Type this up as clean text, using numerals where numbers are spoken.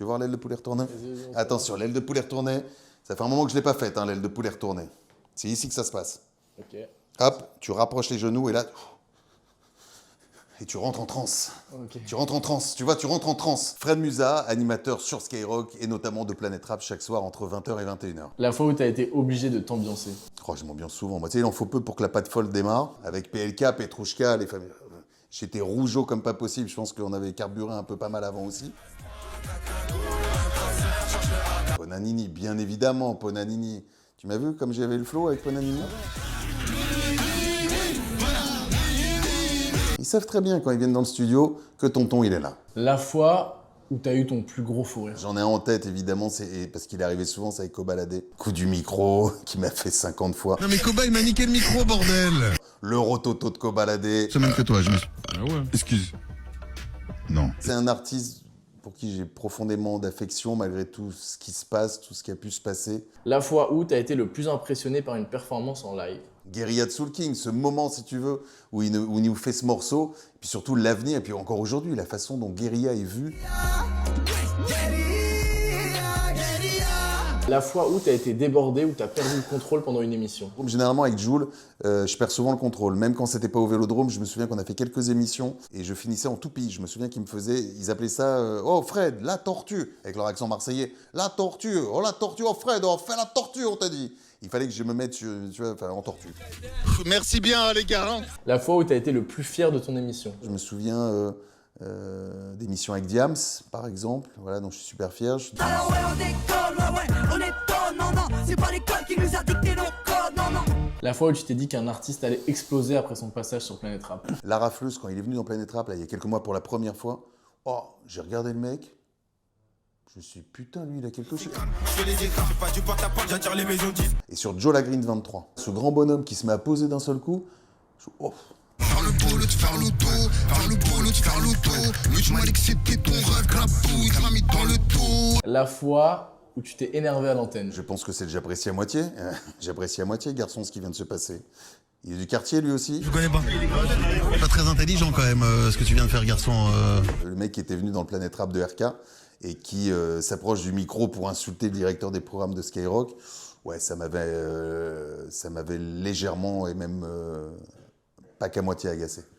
Tu veux voir l'aile de poulet retournée? Vas-y, Attention, l'aile de poulet retournée, ça fait un moment que je ne l'ai pas faite, hein, l'aile de poulet retournée. C'est ici que ça se passe. Ok. Hop, tu rapproches les genoux et là... Et tu rentres en transe. Ok. Tu rentres en transe, tu vois, tu rentres en transe. Fred Musa, animateur sur Skyrock et notamment de Planète Rap chaque soir entre 20h et 21h. La fois où t'as été obligé de t'ambiancer. Oh, je m'ambiance souvent. Moi, tu sais, il en faut peu pour que la patte folle démarre. Avec PLK, Petrouchka, les familles. J'étais rougeau comme pas possible. Je pense qu'on avait carburé un peu pas mal avant aussi. Ponanini, bien évidemment, Ponanini. Tu m'as vu comme j'avais le flow avec Ponanini? Ils savent très bien quand ils viennent dans le studio que tonton il est là. La fois où t'as eu ton plus gros fou rire. J'en ai un en tête évidemment, parce qu'il est arrivé souvent, c'est avec Kobalade. Coup du micro qui m'a fait 50 fois. Non mais Koba il m'a niqué le micro bordel. Le rototo de Kobalade. C'est même que toi, je me suis... Ah ouais. Excuse. Non. C'est un artiste pour qui j'ai profondément d'affection malgré tout ce qui se passe, tout ce qui a pu se passer. La fois où t'as été le plus impressionné par une performance en live. Guérilla de Soul King, ce moment, si tu veux, où il nous fait ce morceau, et puis surtout l'avenir, et puis encore aujourd'hui, la façon dont Guérilla est vu. La fois où t'as été débordé, où t'as perdu le contrôle pendant une émission. Généralement, avec Jul, je perds souvent le contrôle. Même quand c'était pas au Vélodrome, je me souviens qu'on a fait quelques émissions, et je finissais en toupie. Je me souviens qu'ils me faisaient, ils appelaient ça « Oh Fred, la tortue !» avec leur accent marseillais. « La tortue, oh la tortue, oh Fred, oh fais la tortue, on t'a dit !» Il fallait que je me mette, tu vois, enfin, en tortue. Merci bien les gars. Hein. La fois où t'as été le plus fier de ton émission. Je me souviens d'émissions avec Diams, par exemple, voilà, dont je suis super fier. Ah ouais, on déconne, ouais, on étonne, non, non, c'est pas l'école qui nous a dicté nos codes, non, non. La fois où tu t'es dit qu'un artiste allait exploser après son passage sur Planète Rap. La rafleuse, quand il est venu dans Planète Rap, là, il y a quelques mois pour la première fois, oh, j'ai regardé le mec, je me suis dit, putain, lui, il a quelque chose. Et sur Joe Lagreen 23, ce grand bonhomme qui se met à poser d'un seul coup, je oh. Faire le boulot de faire l'auto, faire le boulot de faire l'auto. Mais tu m'as dit que c'était ton rêve, que la pouille, tu m'as mis dans le dos. La fois où tu t'es énervé à l'antenne. Je pense que c'est le j'apprécie à moitié. J'apprécie à moitié, garçon, ce qui vient de se passer. Il est du quartier, lui aussi. Je connais pas. Pas très intelligent quand même, ce que tu viens de faire, garçon. Le mec qui était venu dans le Planète Rap de RK et qui s'approche du micro pour insulter le directeur des programmes de Skyrock. Ouais, ça m'avait légèrement et même pas qu'à moitié agacé.